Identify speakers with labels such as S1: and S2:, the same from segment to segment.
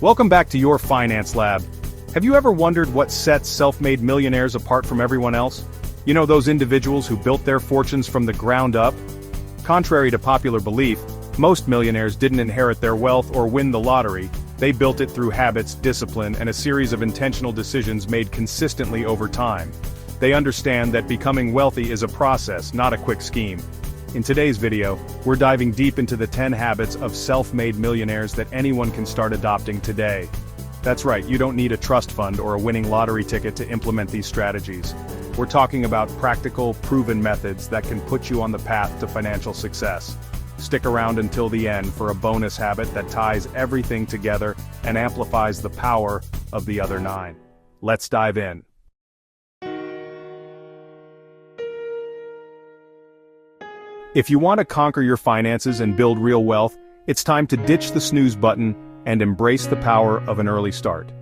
S1: Welcome back to your Finance Lab. Have you ever wondered what sets self-made millionaires apart from everyone else? You know, those individuals who built their fortunes from the ground up? Contrary to popular belief, most millionaires didn't inherit their wealth or win the lottery. They built it through habits, discipline, and a series of intentional decisions made consistently over time. They understand that becoming wealthy is a process, not a quick scheme. In today's video, we're diving deep into the 10 habits of self-made millionaires that anyone can start adopting today. That's right, you don't need a trust fund or a winning lottery ticket to implement these strategies. We're talking about practical, proven methods that can put you on the path to financial success. Stick around until the end for a bonus habit that ties everything together and amplifies the power of the other 9. Let's dive in. If you want to conquer your finances and build real wealth, it's time to ditch the snooze button and embrace the power of an early start.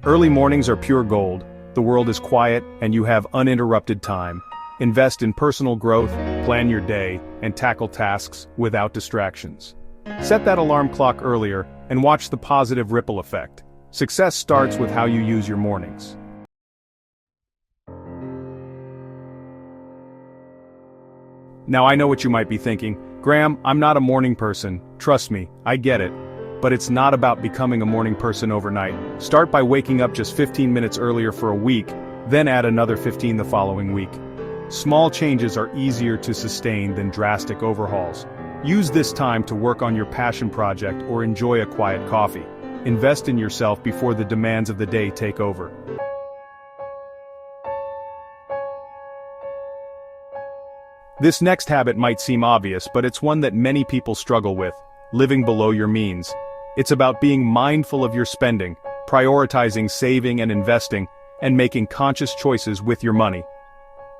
S1: Early mornings are pure gold, the world is quiet, and you have uninterrupted time. Invest in personal growth, plan your day, and tackle tasks without distractions. Set that alarm clock earlier and watch the positive ripple effect. Success starts with how you use your mornings. Now I know what you might be thinking, Graham, I'm not a morning person, trust me, I get it. But it's not about becoming a morning person overnight. Start by waking up just 15 minutes earlier for a week, then add another 15 the following week. Small changes are easier to sustain than drastic overhauls. Use this time to work on your passion project or enjoy a quiet coffee. Invest in yourself before the demands of the day take over. This next habit might seem obvious, but it's one that many people struggle with: living below your means. It's about being mindful of your spending, prioritizing saving and investing, and making conscious choices with your money.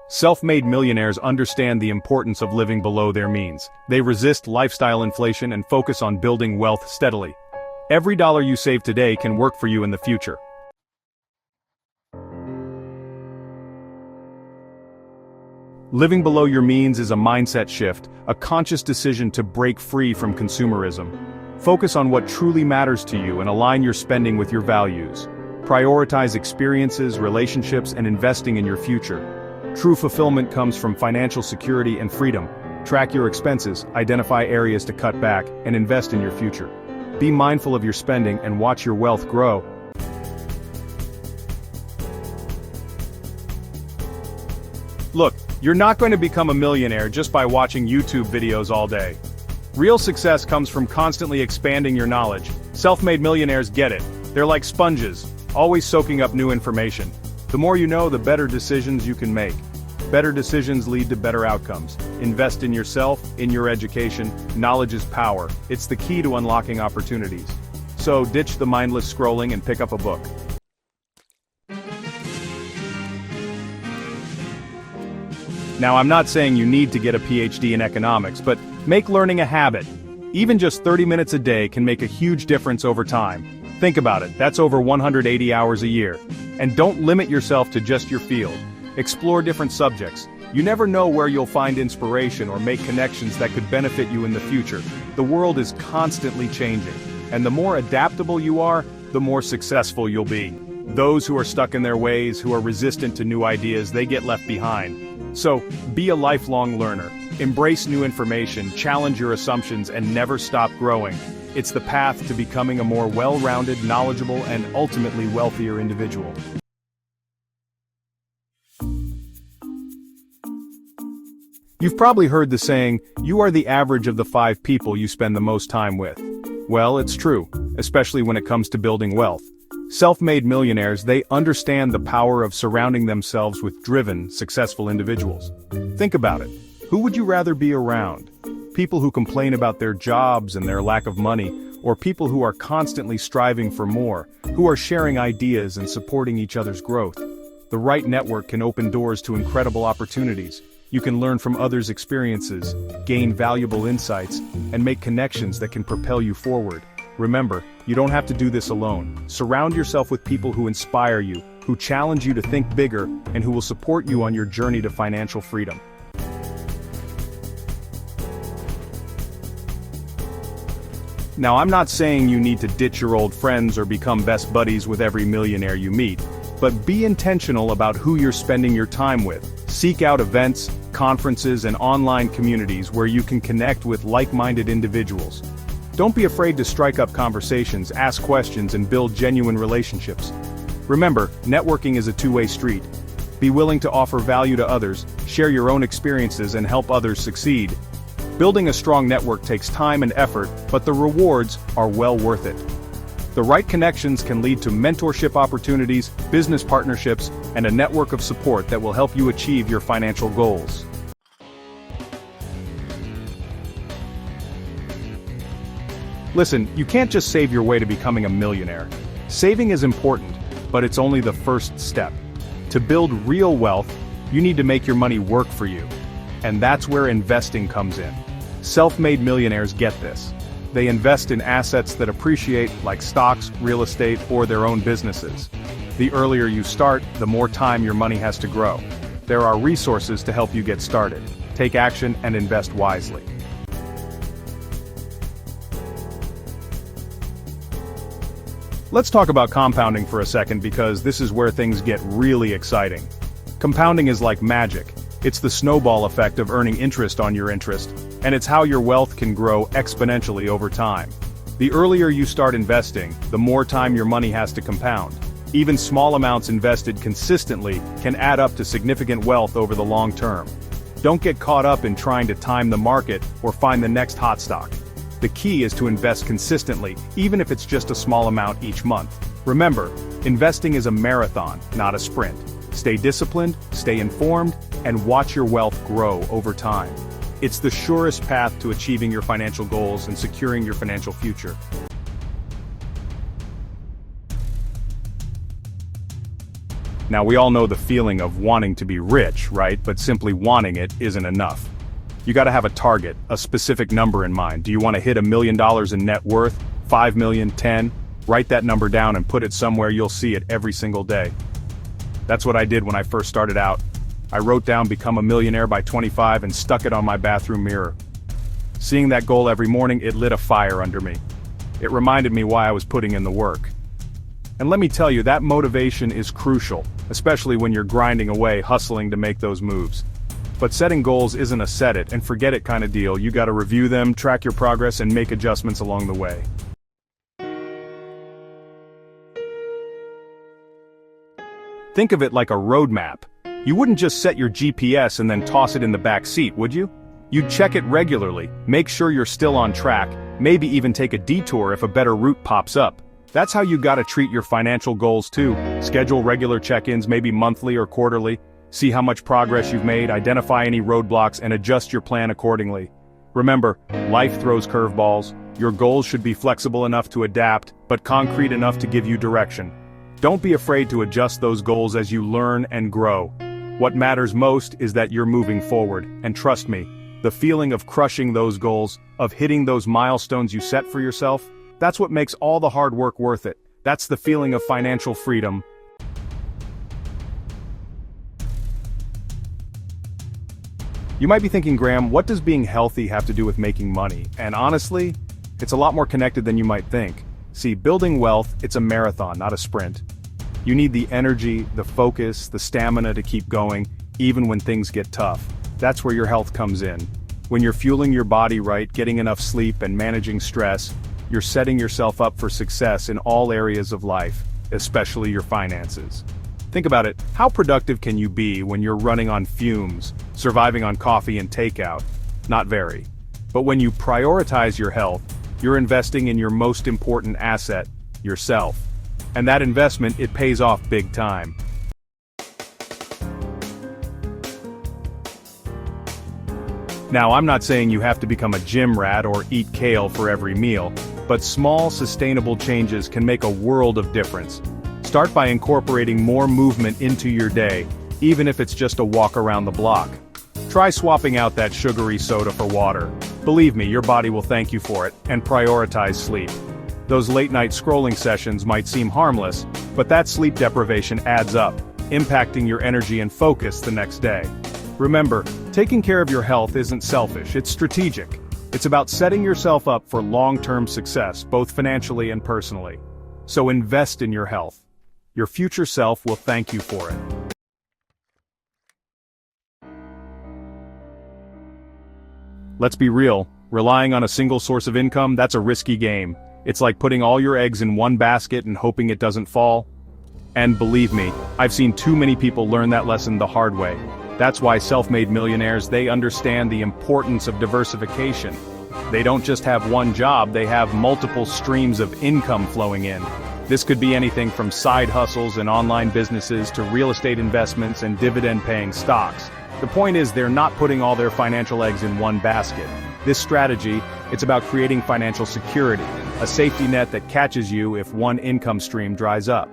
S1: Self-made millionaires understand the importance of living below their means. They resist lifestyle inflation and focus on building wealth steadily. Every dollar you save today can work for you in the future. Living below your means is a mindset shift, a conscious decision to break free from consumerism. Focus on what truly matters to you and align your spending with your values. Prioritize experiences, relationships, and investing in your future. True fulfillment comes from financial security and freedom. Track your expenses, identify areas to cut back, and invest in your future. Be mindful of your spending and watch your wealth grow. Look, you're not going to become a millionaire just by watching YouTube videos all day. Real success comes from constantly expanding your knowledge. Self-made millionaires get it. They're like sponges, always soaking up new information. The more you know, the better decisions you can make. Better decisions lead to better outcomes. Invest in yourself, in your education. Knowledge is power. It's the key to unlocking opportunities. So ditch the mindless scrolling and pick up a book. Now, I'm not saying you need to get a PhD in economics, but make learning a habit. Even just 30 minutes a day can make a huge difference over time. Think about it, that's over 180 hours a year. And don't limit yourself to just your field. Explore different subjects. You never know where you'll find inspiration or make connections that could benefit you in the future. The world is constantly changing, and the more adaptable you are, the more successful you'll be. Those who are stuck in their ways, who are resistant to new ideas, they get left behind. So, be a lifelong learner. Embrace new information, challenge your assumptions, and never stop growing. It's the path to becoming a more well-rounded, knowledgeable, and ultimately wealthier individual. You've probably heard the saying, you are the average of the 5 people you spend the most time with. Well, it's true, especially when it comes to building wealth. Self-made millionaires, they understand the power of surrounding themselves with driven, successful individuals. Think about it. Who would you rather be around? People who complain about their jobs and their lack of money, or people who are constantly striving for more, who are sharing ideas and supporting each other's growth? The right network can open doors to incredible opportunities. You can learn from others' experiences, gain valuable insights, and make connections that can propel you forward. Remember, you don't have to do this alone. Surround yourself with people who inspire you, who challenge you to think bigger, and who will support you on your journey to financial freedom. Now, I'm not saying you need to ditch your old friends or become best buddies with every millionaire you meet, but be intentional about who you're spending your time with. Seek out events, conferences, and online communities where you can connect with like-minded individuals. Don't be afraid to strike up conversations, ask questions, and build genuine relationships. Remember, networking is a two-way street. Be willing to offer value to others, share your own experiences, and help others succeed. Building a strong network takes time and effort, but the rewards are well worth it. The right connections can lead to mentorship opportunities, business partnerships, and a network of support that will help you achieve your financial goals. Listen, you can't just save your way to becoming a millionaire. Saving is important, but it's only the first step. To build real wealth, you need to make your money work for you. And that's where investing comes in. Self-made millionaires get this. They invest in assets that appreciate, like stocks, real estate, or their own businesses. The earlier you start, the more time your money has to grow. There are resources to help you get started. Take action and invest wisely. Let's talk about compounding for a second because this is where things get really exciting. Compounding is like magic. It's the snowball effect of earning interest on your interest, and it's how your wealth can grow exponentially over time. The earlier you start investing, the more time your money has to compound. Even small amounts invested consistently can add up to significant wealth over the long term. Don't get caught up in trying to time the market or find the next hot stock. The key is to invest consistently, even if it's just a small amount each month. Remember, investing is a marathon, not a sprint. Stay disciplined, stay informed, and watch your wealth grow over time. It's the surest path to achieving your financial goals and securing your financial future. Now, we all know the feeling of wanting to be rich, right? But simply wanting it isn't enough. You gotta have a target, a specific number in mind. Do you want to hit $1 million in net worth? 5 million, 10? Write that number down and put it somewhere you'll see it every single day. That's what I did when I first started out. I wrote down become a millionaire by 25 and stuck it on my bathroom mirror. Seeing that goal every morning, it lit a fire under me. It reminded me why I was putting in the work. And let me tell you, that motivation is crucial, especially when you're grinding away, hustling to make those moves. But setting goals isn't a set it and forget it kind of deal. You gotta review them, track your progress, and make adjustments along the way. Think of it like a roadmap. You wouldn't just set your GPS and then toss it in the back seat, would you? You'd check it regularly, make sure you're still on track, maybe even take a detour if a better route pops up. That's how you gotta treat your financial goals too. Schedule regular check-ins, maybe monthly or quarterly. See how much progress you've made, identify any roadblocks, and adjust your plan accordingly. Remember, life throws curveballs. Your goals should be flexible enough to adapt, but concrete enough to give you direction. Don't be afraid to adjust those goals as you learn and grow. What matters most is that you're moving forward, and trust me, the feeling of crushing those goals, of hitting those milestones you set for yourself, that's what makes all the hard work worth it. That's the feeling of financial freedom. You might be thinking, Graham, what does being healthy have to do with making money? And honestly, it's a lot more connected than you might think. See, building wealth, it's a marathon, not a sprint. You need the energy, the focus, the stamina to keep going, even when things get tough. That's where your health comes in. When you're fueling your body right, getting enough sleep, and managing stress, you're setting yourself up for success in all areas of life, especially your finances. Think about it, how productive can you be when you're running on fumes, surviving on coffee and takeout? Not very. But when you prioritize your health, you're investing in your most important asset, yourself. And that investment, it pays off big time. Now, I'm not saying you have to become a gym rat or eat kale for every meal, but small, sustainable changes can make a world of difference. Start by incorporating more movement into your day, even if it's just a walk around the block. Try swapping out that sugary soda for water. Believe me, your body will thank you for it, and prioritize sleep. Those late-night scrolling sessions might seem harmless, but that sleep deprivation adds up, impacting your energy and focus the next day. Remember, taking care of your health isn't selfish, it's strategic. It's about setting yourself up for long-term success, both financially and personally. So invest in your health. Your future self will thank you for it. Let's be real, relying on a single source of income, that's a risky game. It's like putting all your eggs in one basket and hoping it doesn't fall. And believe me, I've seen too many people learn that lesson the hard way. That's why self-made millionaires, they understand the importance of diversification. They don't just have one job, they have multiple streams of income flowing in. This could be anything from side hustles and online businesses to real estate investments and dividend-paying stocks. The point is, they're not putting all their financial eggs in one basket. This strategy, it's about creating financial security, a safety net that catches you if one income stream dries up.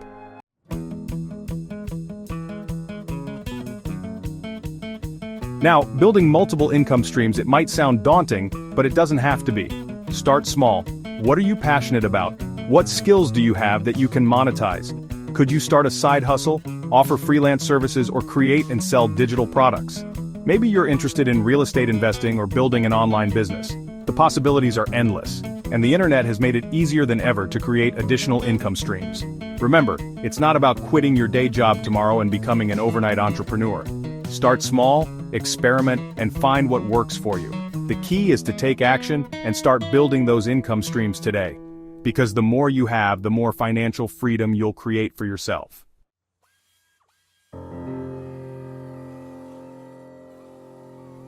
S1: Now, building multiple income streams, it might sound daunting, but it doesn't have to be. Start small. What are you passionate about? What skills do you have that you can monetize? Could you start a side hustle, offer freelance services, or create and sell digital products? Maybe you're interested in real estate investing or building an online business. The possibilities are endless, and the internet has made it easier than ever to create additional income streams. Remember, it's not about quitting your day job tomorrow and becoming an overnight entrepreneur. Start small, experiment, and find what works for you. The key is to take action and start building those income streams today. Because the more you have, the more financial freedom you'll create for yourself.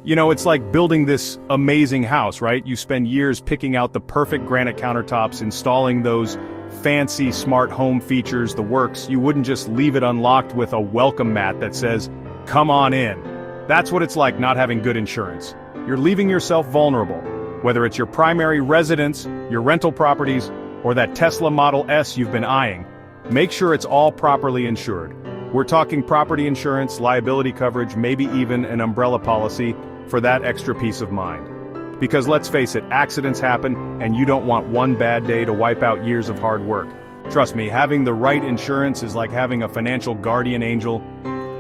S1: You know, it's like building this amazing house, right? You spend years picking out the perfect granite countertops, installing those fancy smart home features, the works. You wouldn't just leave it unlocked with a welcome mat that says, "Come on in." That's what it's like not having good insurance. You're leaving yourself vulnerable. Whether it's your primary residence, your rental properties, or that Tesla Model S you've been eyeing, make sure it's all properly insured. We're talking property insurance, liability coverage, maybe even an umbrella policy for that extra peace of mind. Because let's face it, accidents happen, and you don't want one bad day to wipe out years of hard work. Trust me, having the right insurance is like having a financial guardian angel,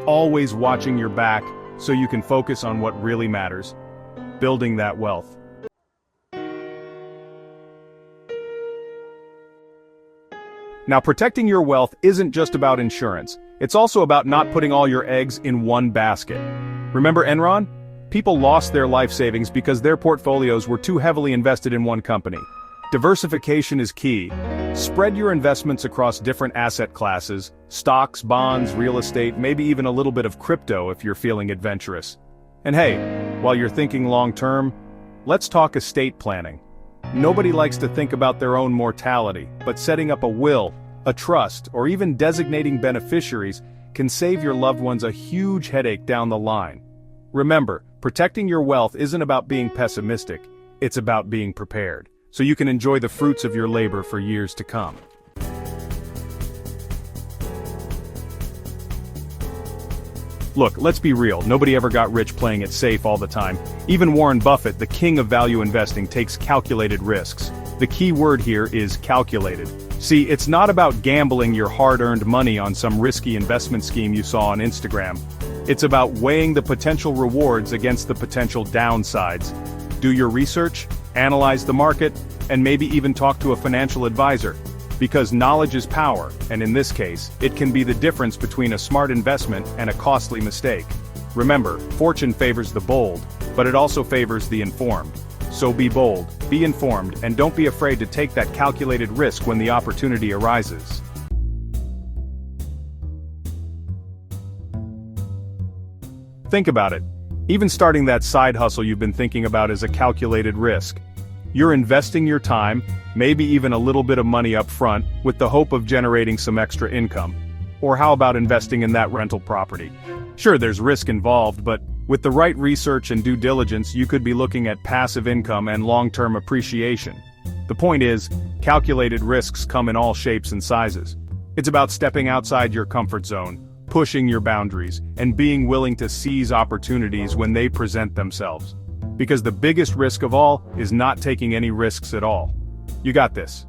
S1: always watching your back so you can focus on what really matters, building that wealth. Now, protecting your wealth isn't just about insurance. It's also about not putting all your eggs in one basket. Remember Enron? People lost their life savings because their portfolios were too heavily invested in one company. Diversification is key. Spread your investments across different asset classes, stocks, bonds, real estate, maybe even a little bit of crypto if you're feeling adventurous. And hey, while you're thinking long-term, let's talk estate planning. Nobody likes to think about their own mortality, but setting up a will, a trust, or even designating beneficiaries can save your loved ones a huge headache down the line. Remember, protecting your wealth isn't about being pessimistic, it's about being prepared, so you can enjoy the fruits of your labor for years to come. Look, let's be real, nobody ever got rich playing it safe all the time. Even Warren Buffett, the king of value investing, takes calculated risks. The key word here is calculated. See, it's not about gambling your hard-earned money on some risky investment scheme you saw on Instagram. It's about weighing the potential rewards against the potential downsides. Do your research, analyze the market, and maybe even talk to a financial advisor. Because knowledge is power, and in this case, it can be the difference between a smart investment and a costly mistake. Remember, fortune favors the bold, but it also favors the informed. So be bold, be informed, and don't be afraid to take that calculated risk when the opportunity arises. Think about it. Even starting that side hustle you've been thinking about is a calculated risk. You're investing your time, maybe even a little bit of money up front, with the hope of generating some extra income. Or how about investing in that rental property? Sure, there's risk involved, but with the right research and due diligence, you could be looking at passive income and long-term appreciation. The point is, calculated risks come in all shapes and sizes. It's about stepping outside your comfort zone, pushing your boundaries, and being willing to seize opportunities when they present themselves. Because the biggest risk of all is not taking any risks at all. You got this.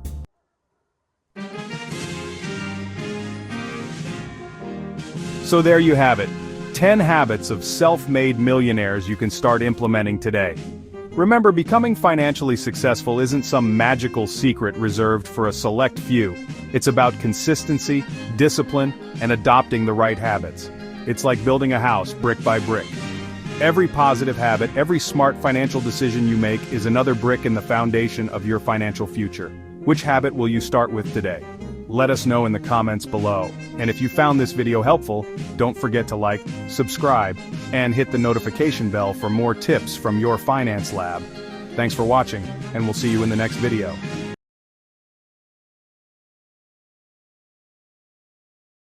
S1: So there you have it. 10 habits of self-made millionaires you can start implementing today. Remember, becoming financially successful isn't some magical secret reserved for a select few. It's about consistency, discipline, and adopting the right habits. It's like building a house brick by brick. Every positive habit, every smart financial decision you make is another brick in the foundation of your financial future. Which habit will you start with today? Let us know in the comments below. And if you found this video helpful, don't forget to like, subscribe, and hit the notification bell for more tips from your finance lab. Thanks for watching, and we'll see you in the next video.